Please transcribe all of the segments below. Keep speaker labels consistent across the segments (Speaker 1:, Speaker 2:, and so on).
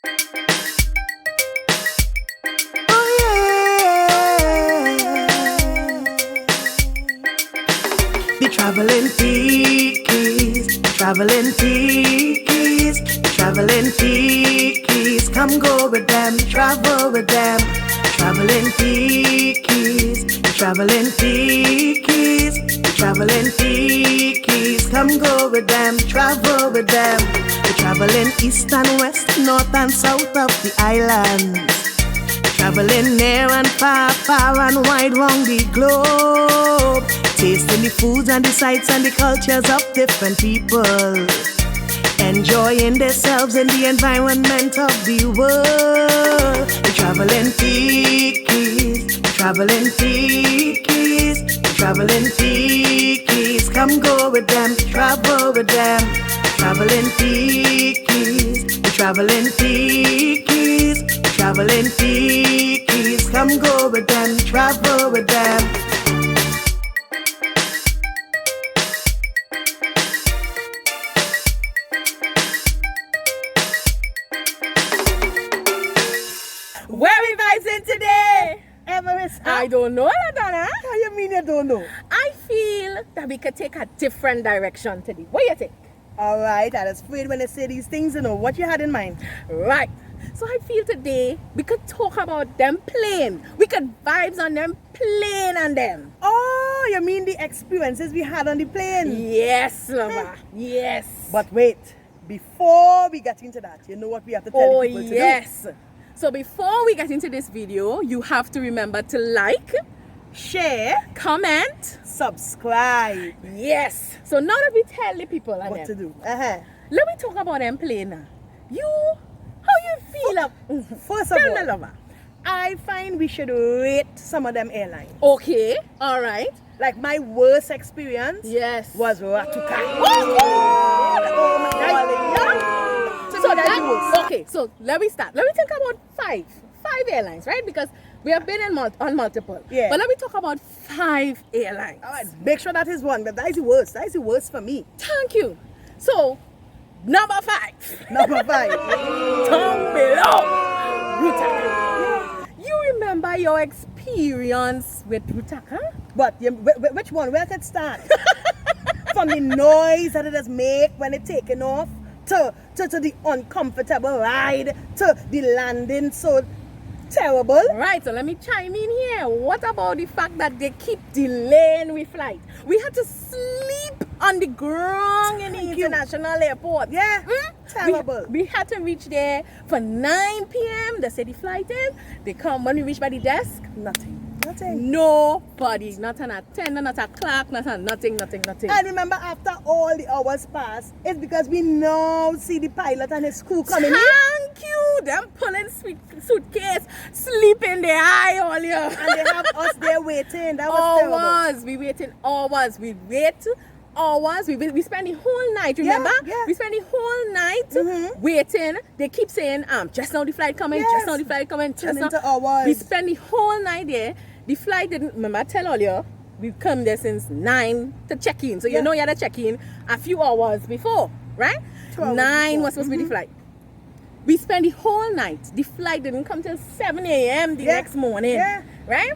Speaker 1: Oh yeah. The traveling Thickies, traveling Thickies, traveling Thickies. Come go with them, travel with them. Traveling Thickies, traveling Thickies, traveling Thickies. Come go with them, travel with them. We're traveling east and west, north and south of the islands. Traveling near and far, far and wide round the globe. Tasting the foods and the sights and the cultures of different people. Enjoying themselves in the environment of the world. We're traveling Thickies, traveling Thickies, traveling Thickies. Come go with them, travel with them. Traveling Thickies, traveling Thickies, traveling Thickies. Come go with them, travel with them.
Speaker 2: Where we vibes in today?
Speaker 1: Everest,
Speaker 2: I don't know, Ladonna.
Speaker 1: How you mean you don't know?
Speaker 2: I feel that we could take a different direction today. What do you think?
Speaker 1: Alright, I was afraid when they say these things, you know, what you had in mind?
Speaker 2: Right. So I feel today we could talk about them plane. We could vibes on them plane and them.
Speaker 1: Oh, you mean the experiences we had on the plane?
Speaker 2: Yes, lover. Yes.
Speaker 1: But wait, before we get into that, you know what we have to tell the people to do?
Speaker 2: yes. So before we get into this video, you have to remember to like,
Speaker 1: Share,
Speaker 2: comment,
Speaker 1: subscribe.
Speaker 2: yes. So now that we tell the people and
Speaker 1: What
Speaker 2: them,
Speaker 1: to do?
Speaker 2: let me talk about them plane now. How you feel?
Speaker 1: First of
Speaker 2: Tell
Speaker 1: all,
Speaker 2: me, lover.
Speaker 1: I find we should rate some of them airlines.
Speaker 2: Okay, all right.
Speaker 1: Like my worst experience
Speaker 2: Yes.
Speaker 1: was Ratuka.
Speaker 2: Oh my God. So
Speaker 1: that's
Speaker 2: that
Speaker 1: the worst.
Speaker 2: okay. So let me start. Let me think about five airlines, right? Because we have been on multiple.
Speaker 1: Yeah.
Speaker 2: But let me talk about 5 airlines.
Speaker 1: All right, make sure that is one. That is the worst. That is the worst for me.
Speaker 2: Thank you. So number 5.
Speaker 1: Number 5.
Speaker 2: Down below. Rutaka. You remember your experience with Rutaka?
Speaker 1: But which one? Where can it start? From the noise that it does make when it's taking off, to the uncomfortable ride, to the landing so terrible.
Speaker 2: Right, so let me chime in here. What about the fact that they keep delaying with flight? We had to sleep on the ground in the international airport.
Speaker 1: Yeah, terrible.
Speaker 2: We had to reach there for 9 p.m. They said the flight in. They come when we reach by the desk.
Speaker 1: Nothing.
Speaker 2: Nobody, not an attendant, not a clerk, nothing.
Speaker 1: And remember, after all the hours pass, it's because we now see the pilot and his crew coming in.
Speaker 2: Thank you. Them pulling suitcase, sleeping their eye all year.
Speaker 1: And they have us there waiting. That was terrible.
Speaker 2: Hours. We waiting hours. We wait hours. We spend the whole night. Remember?
Speaker 1: Yeah.
Speaker 2: We spend the whole night waiting. They keep saying, just now the flight coming.
Speaker 1: Yes.
Speaker 2: Just now the flight coming. Just
Speaker 1: Turn
Speaker 2: now.
Speaker 1: into hours.
Speaker 2: We spend the whole night there. The flight didn't. Remember, I tell all you, we come there since 9 to check in. So you know you had to check in a few hours before, right?
Speaker 1: 2 hours
Speaker 2: 9
Speaker 1: before.
Speaker 2: was supposed to be the flight. We spent the whole night. The flight didn't come till 7 a.m. the next morning.
Speaker 1: Yeah.
Speaker 2: Right?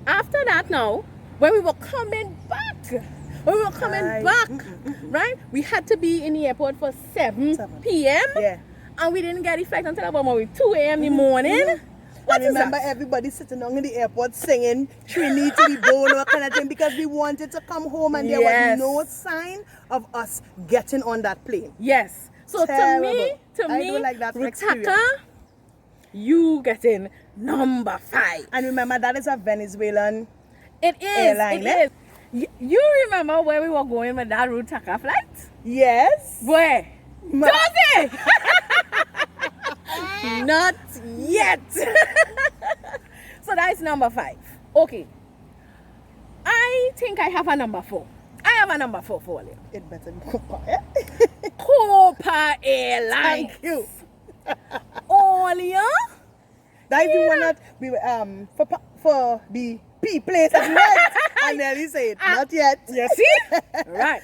Speaker 2: After that now, when we were coming back, right? We had to be in the airport for 7 p.m.
Speaker 1: Yeah.
Speaker 2: And we didn't get the flight until about maybe 2 a.m. in the morning. What
Speaker 1: And
Speaker 2: is
Speaker 1: remember
Speaker 2: that?
Speaker 1: everybody sitting down in the airport singing Trini to the bone or kind of thing because we wanted to come home and there
Speaker 2: Yes.
Speaker 1: was no sign of us getting on that plane.
Speaker 2: Yes. So
Speaker 1: Terrible.
Speaker 2: to
Speaker 1: I
Speaker 2: me,
Speaker 1: don't like that
Speaker 2: Rutaka,
Speaker 1: experience.
Speaker 2: you getting number 5.
Speaker 1: And remember that is a Venezuelan
Speaker 2: It is.
Speaker 1: airline,
Speaker 2: It
Speaker 1: eh?
Speaker 2: is. You remember where we were going with that Rutaka flight?
Speaker 1: Yes.
Speaker 2: Where?
Speaker 1: Ma-
Speaker 2: Does it? Not yet. So that's number 5. Okay. I think I have a number 4. I have a number 4 for you.
Speaker 1: It better be Copa, eh?
Speaker 2: Copa Airlines.
Speaker 1: Thank you.
Speaker 2: Olia?
Speaker 1: That is the one that we for the P place at night. I nearly said not yet.
Speaker 2: You see? Right.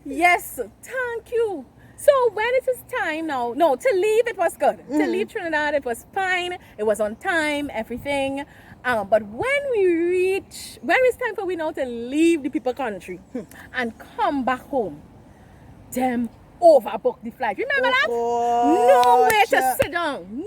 Speaker 2: Yes, thank you. So when it is time now, no, to leave it was good. To leave Trinidad, it was fine. It was on time, everything. But when it's time for we now to leave the people country and come back home, them overbook the flight. Remember that? Nowhere to sit down.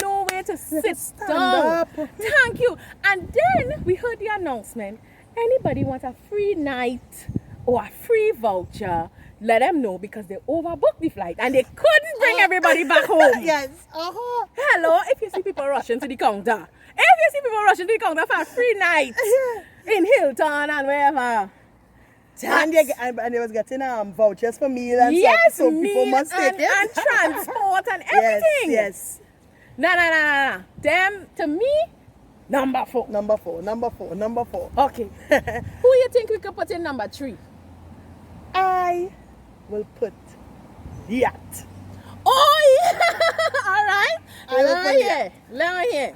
Speaker 2: Nowhere to sit down.
Speaker 1: Up.
Speaker 2: Thank you. And then we heard the announcement. Anybody want a free night or a free voucher, let them know because they overbooked the flight and they couldn't bring everybody back home.
Speaker 1: Yes.
Speaker 2: Hello, if you see people rushing to the counter, for a free night in Hilton and wherever.
Speaker 1: And they was getting vouchers for meal and
Speaker 2: yes,
Speaker 1: stuff, so people must take it.
Speaker 2: And transport and everything.
Speaker 1: Yes.
Speaker 2: Nah. Them, to me, number 4.
Speaker 1: Number four.
Speaker 2: Okay. Who you think we could put in number 3?
Speaker 1: I will put yacht.
Speaker 2: Oh, yeah. All right.
Speaker 1: I will put yacht.
Speaker 2: Let me hear.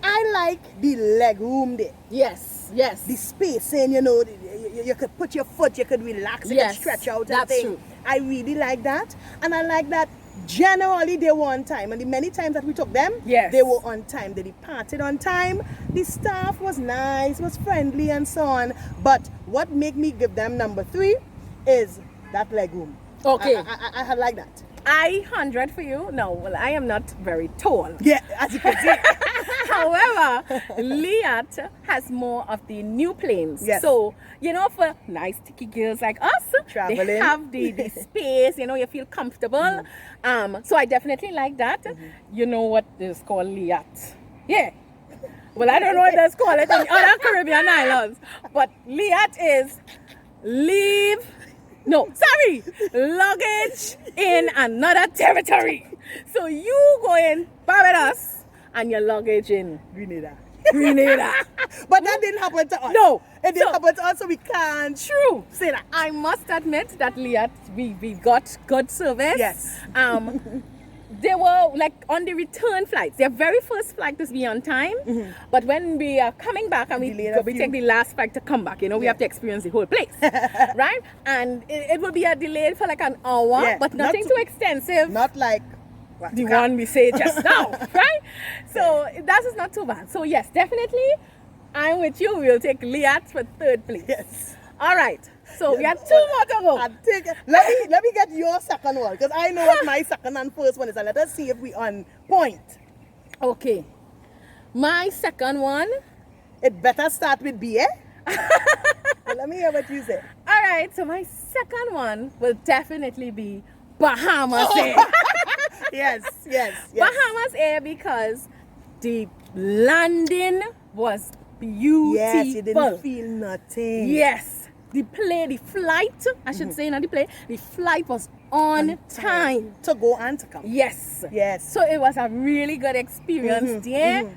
Speaker 1: I like the leg room there.
Speaker 2: Yes.
Speaker 1: The spacing, you could put your foot, you could relax, you could stretch out and
Speaker 2: that's
Speaker 1: thing.
Speaker 2: true.
Speaker 1: I really like that. And I like that generally they were on time. And the many times that we took them, they were on time. They departed on time. The staff was nice, was friendly and so on. But what made me give them number 3 is that leg room.
Speaker 2: Okay.
Speaker 1: I like that.
Speaker 2: I 100 for you. No, well, I am not very tall.
Speaker 1: Yeah, as you can see.
Speaker 2: However, Liat has more of the new planes.
Speaker 1: Yes.
Speaker 2: So, for nice Thickies girls like us,
Speaker 1: traveling,
Speaker 2: they have the space, you feel comfortable. So I definitely like that. You know what is called Liat. Yeah. Well, I don't know what that's called in other Caribbean islands. But Liat is luggage in another territory. So you go in Barbados and your luggage in
Speaker 1: Grenada.
Speaker 2: But
Speaker 1: that didn't happen to us.
Speaker 2: No.
Speaker 1: It didn't happen to us, so we can't say that.
Speaker 2: I must admit that Liat, we got good service.
Speaker 1: Yes.
Speaker 2: They were like on the return flights. Their very first flight was be on time. But when we are coming back and we take the last flight to come back, we have to experience the whole place. Right? And it will be a delay for like an hour, but nothing too extensive.
Speaker 1: Not like
Speaker 2: the one we say just now, right? So that is not too bad. So yes, definitely, I'm with you. We'll take Liat for 3rd place.
Speaker 1: Yes.
Speaker 2: All right. So we have 2 more to go.
Speaker 1: Let me get your second one because I know what my second and first one is. And let us see if we on point.
Speaker 2: Okay. My second one.
Speaker 1: It better start with B, eh? Well, let me hear what you say.
Speaker 2: All right. So my second one will definitely be Bahamas Air.
Speaker 1: Yes.
Speaker 2: Bahamas Air because the landing was beautiful.
Speaker 1: Yes, you didn't feel nothing.
Speaker 2: Yes. The flight, I should say, not the plane, the flight was on time.
Speaker 1: To go and to come.
Speaker 2: Yes. So it was a really good experience there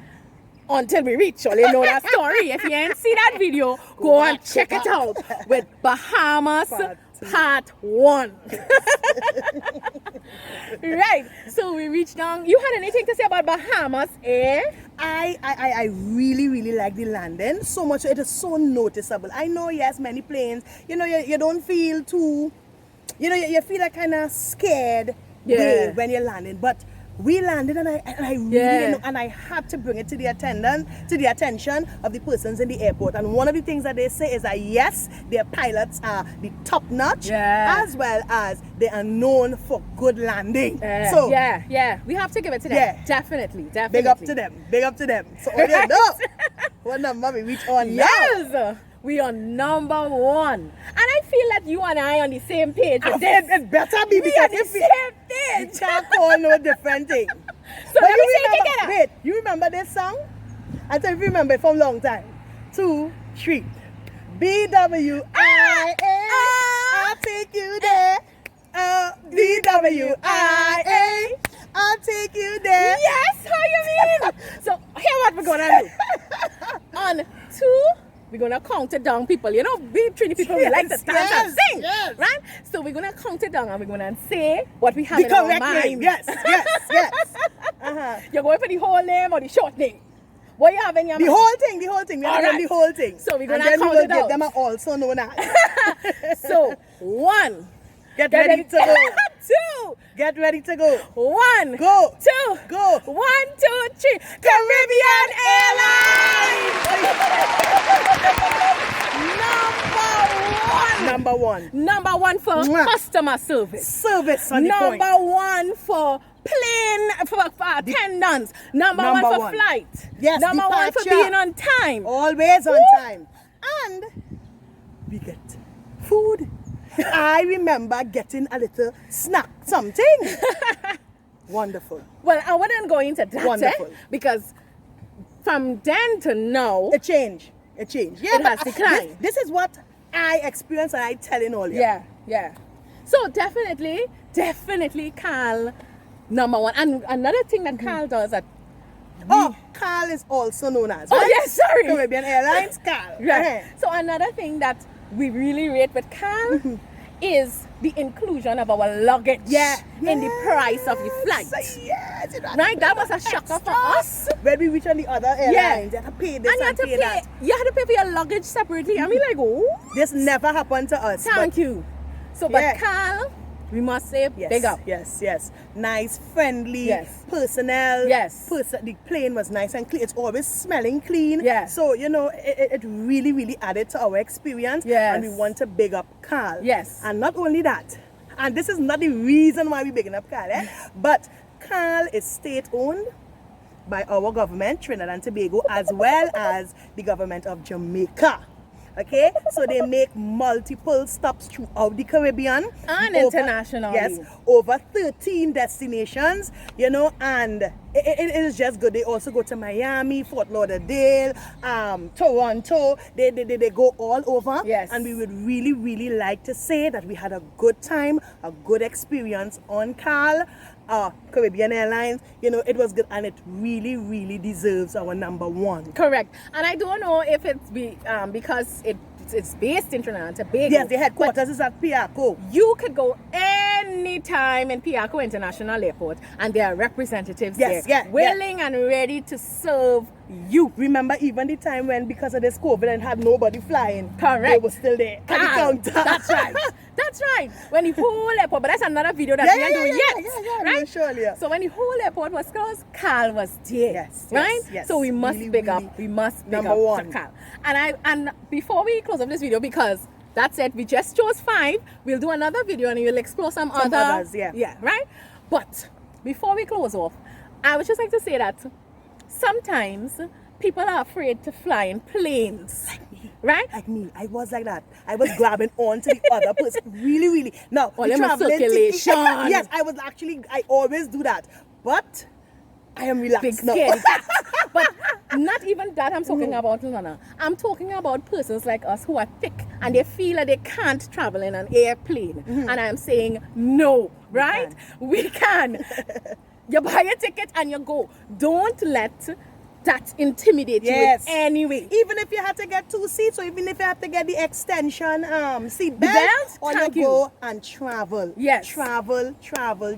Speaker 2: until we reach. You know that story. If you ain't see that video, go and check it out with Bahamas Part 1. Right. So we reached down. You had anything to say about Bahamas Air?
Speaker 1: I really like the landing so much. It is so noticeable. I know, yes, many planes, you don't feel too, you feel like kind of scared when you're landing, but we landed and I really know, and I had to bring it to the attention of the persons in the airport. And one of the things that they say is that yes, their pilots are the top notch, as well as they are known for good landing. So
Speaker 2: we have to give it to them.
Speaker 1: Yeah.
Speaker 2: Definitely.
Speaker 1: Big up to them. So all you know, what number we reach on now?
Speaker 2: Yes. We are number 1. And I feel that you and I on the same page with this.
Speaker 1: It better be because if we can't call no different thing.
Speaker 2: So let me say it together.
Speaker 1: Wait, you remember this song? I tell you, if you remember it from a long time. 2, 3. BWIA, I'll take you there. BWIA, I'll take you there.
Speaker 2: Yes, how you mean? So here what we're gonna do. On 2, we're gonna count it down, people. We Trini people, we like to dance and sing, right? So we're gonna count it down and we're gonna say what we have in our mind.
Speaker 1: Yes.
Speaker 2: You're going for the whole name or the short name? What you have in your mind?
Speaker 1: The whole thing. We have
Speaker 2: All right.
Speaker 1: the whole thing.
Speaker 2: So we're gonna
Speaker 1: and then
Speaker 2: count
Speaker 1: we will
Speaker 2: it
Speaker 1: give
Speaker 2: out.
Speaker 1: them an also known as.
Speaker 2: So 1,
Speaker 1: Get ready to go.
Speaker 2: 2.
Speaker 1: Get ready to go.
Speaker 2: 1.
Speaker 1: Go.
Speaker 2: 2.
Speaker 1: Go.
Speaker 2: 1, 2, 3. Caribbean Airlines.
Speaker 1: Number one.
Speaker 2: Number 1 for
Speaker 1: Mwah.
Speaker 2: customer service.
Speaker 1: Service on the point.
Speaker 2: Number 1 for plane for attendance. Number 1 for
Speaker 1: one.
Speaker 2: flight.
Speaker 1: Yes,
Speaker 2: Number 1 for
Speaker 1: departure.
Speaker 2: being on time.
Speaker 1: Always on time. And we get food. I remember getting a little snack, something. Wonderful.
Speaker 2: Well, I wouldn't go into that,
Speaker 1: Wonderful.
Speaker 2: because from then to now,
Speaker 1: A change. Yeah,
Speaker 2: It has declined.
Speaker 1: This is what I experienced and I telling all you.
Speaker 2: yeah. So definitely Carl, number 1. And another thing that Carl does that.
Speaker 1: Oh, Carl is also known as.
Speaker 2: Oh,
Speaker 1: right?
Speaker 2: yes, sorry.
Speaker 1: Caribbean Airlines, Carl.
Speaker 2: Right. So another thing that we really rate with Carl is the inclusion of our luggage in the price of the flight.
Speaker 1: Yes,
Speaker 2: Right? That was a shocker for us.
Speaker 1: When we reach on the other airlines, you have to pay this
Speaker 2: And you
Speaker 1: and
Speaker 2: had to
Speaker 1: pay
Speaker 2: pay.
Speaker 1: that.
Speaker 2: You had to pay for your luggage separately. I mean, like, oh,
Speaker 1: This never happened to us.
Speaker 2: thank you. So,
Speaker 1: Yeah.
Speaker 2: but Carl, we must say
Speaker 1: Yes,
Speaker 2: big up.
Speaker 1: yes. Nice, friendly,
Speaker 2: Yes.
Speaker 1: personnel.
Speaker 2: Yes.
Speaker 1: The plane was nice and clean. It's always smelling clean.
Speaker 2: Yes.
Speaker 1: So, it really added to our experience.
Speaker 2: Yes.
Speaker 1: And we want to big up Carl.
Speaker 2: Yes.
Speaker 1: And not only that, and this is not the reason why we're bigging up Carl, but Carl is state-owned by our government, Trinidad and Tobago, as well as the government of Jamaica. Okay, so they make multiple stops throughout the Caribbean
Speaker 2: And
Speaker 1: Over-
Speaker 2: internationally.
Speaker 1: Yes, over 13 destinations, and it is just good. They also go to Miami, Fort Lauderdale, Toronto. They go all over.
Speaker 2: Yes.
Speaker 1: And we would really like to say that we had a good time, a good experience on Caribbean Airlines. It was good, and it really deserves our number 1.
Speaker 2: Correct. And I don't know if it's because it's based in Trinidad and Tobago.
Speaker 1: Yes, the headquarters is at Piaco.
Speaker 2: You could go anytime in Piaco International Airport, and there are representatives
Speaker 1: Yes,
Speaker 2: there,
Speaker 1: yeah,
Speaker 2: willing and ready to serve you.
Speaker 1: Remember even the time when, because of this COVID and had nobody flying,
Speaker 2: Correct.
Speaker 1: they were still there at the
Speaker 2: Carl,
Speaker 1: counter.
Speaker 2: That's right. That's right. When the whole airport, but that's another video that we are doing yet.
Speaker 1: Right?
Speaker 2: Right?
Speaker 1: Surely.
Speaker 2: So when the whole airport was closed, Carl was there.
Speaker 1: Yes,
Speaker 2: Right?
Speaker 1: yes.
Speaker 2: So we must
Speaker 1: Really,
Speaker 2: big up.
Speaker 1: really
Speaker 2: We must big
Speaker 1: number
Speaker 2: up to
Speaker 1: 1.
Speaker 2: Carl. And before we close up this video, because that's it, we just chose 5. We'll do another video and we'll explore some other.
Speaker 1: others, yeah.
Speaker 2: Yeah, right? But before we close off, I would just like to say that sometimes people are afraid to fly in planes. Right?
Speaker 1: Like me, I was like that. I was grabbing on to the other person. Really. Now,
Speaker 2: All
Speaker 1: the
Speaker 2: them
Speaker 1: traveling
Speaker 2: circulation.
Speaker 1: Yes, I always do that. But I am relaxed
Speaker 2: Big
Speaker 1: now.
Speaker 2: scared. But not even that I'm talking about, Lana. I'm talking about persons like us who are thick and they feel that they can't travel in an airplane. And I'm saying no, right? We can. You buy a ticket and you go. Don't let that intimidate you in any way.
Speaker 1: Even if you had to get 2 seats, or even if you have to get the extension seat
Speaker 2: The
Speaker 1: belt,
Speaker 2: belt?
Speaker 1: or
Speaker 2: Thank
Speaker 1: you
Speaker 2: you.
Speaker 1: go and travel.
Speaker 2: Yes.
Speaker 1: Travel.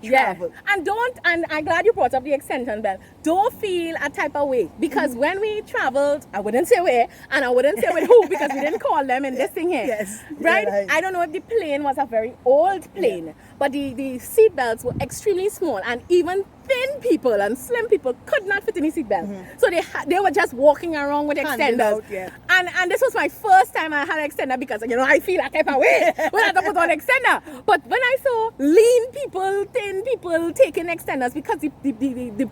Speaker 2: Yeah. And I'm glad you brought up the extension belt. Don't feel a type of way, because when we traveled, I wouldn't say where and I wouldn't say with who, because we didn't call them in this thing here.
Speaker 1: Yes.
Speaker 2: Right?
Speaker 1: Right.
Speaker 2: I don't know if the plane was a very old plane, but the seat belts were extremely small, and even thin people and slim people could not fit in the seat belt. So they were just walking around with
Speaker 1: Handing
Speaker 2: extenders.
Speaker 1: out, yeah.
Speaker 2: And this was my first time I had an extender, because I feel that type of way when I had to put on extender. But when I saw lean people, thin people taking extenders because the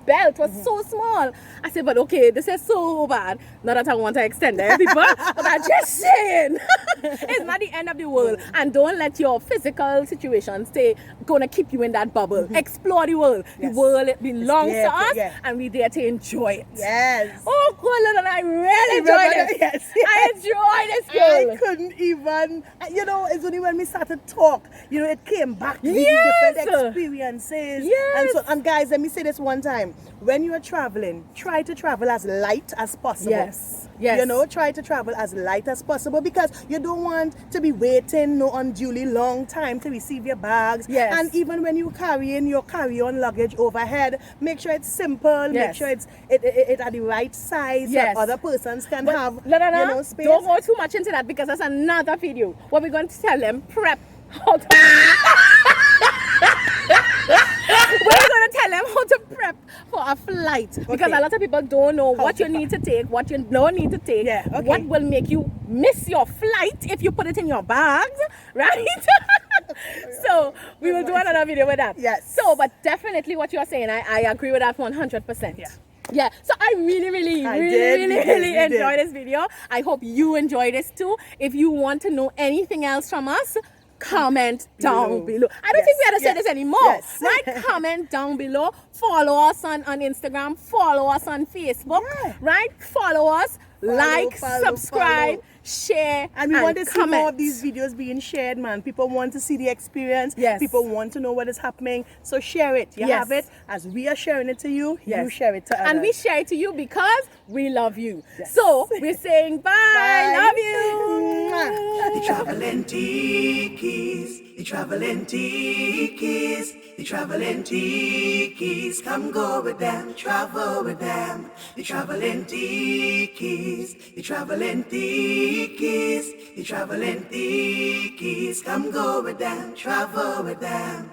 Speaker 2: belt was so small, I said, but okay, this is so bad. Not that I want to extend it, people, but I'm just saying, it's not the end of the world. And don't let your physical situation stay going to keep you in that bubble. Explore the world.
Speaker 1: Yes.
Speaker 2: The world belongs
Speaker 1: there
Speaker 2: to us,
Speaker 1: yeah.
Speaker 2: and we're there to enjoy it.
Speaker 1: Yes.
Speaker 2: Oh, good, and I really enjoyed it.
Speaker 1: Yes.
Speaker 2: I enjoyed this,
Speaker 1: I
Speaker 2: girl.
Speaker 1: couldn't even, it's only when we started to talk, it came back with
Speaker 2: Yes.
Speaker 1: different experiences.
Speaker 2: Yes.
Speaker 1: And guys, let me say this one time. When you are traveling, try to travel as light as possible.
Speaker 2: Yes.
Speaker 1: Try to travel as light as possible, because you don't want to be waiting no unduly long time to receive your bags.
Speaker 2: Yes.
Speaker 1: And even when you're carrying your carry-on luggage overhead, make sure it's simple, make
Speaker 2: Yes.
Speaker 1: sure it's at the right size,
Speaker 2: Yes.
Speaker 1: so other persons can
Speaker 2: But,
Speaker 1: have
Speaker 2: no,
Speaker 1: space.
Speaker 2: don't go too much into that, because that's another video. What we're going to tell them, prep how to We're going to tell them how to prep for a flight. Because a lot of people don't know what you need to take, what you don't need to take, what will make you miss your flight if you put it in your bags, right? So we will do another video with that.
Speaker 1: Yes.
Speaker 2: So, but definitely what you're saying, I agree with that 100%.
Speaker 1: Yeah.
Speaker 2: Yeah, so I really enjoyed this video. I hope you enjoyed this too. If you want to know anything else from us, comment down below. I don't think we have to say this anymore. Right? Comment down below. Follow us on Instagram. Follow us on Facebook. Right? Follow us. Subscribe, share,
Speaker 1: and we want to see more of these videos being shared, man. People want to see the experience. People want to know what is happening. So share it. You have it. As we are sharing it to you, you share it to others.
Speaker 2: And we share it to you because we love you. So we're saying bye. Love you.
Speaker 1: The traveling Thickies. The traveling Thickies. The traveling Thickies. Come go with them. Travel with them. The traveling Thickies. The traveling Thickies. The traveling Thickies. Come go with them. Travel with them.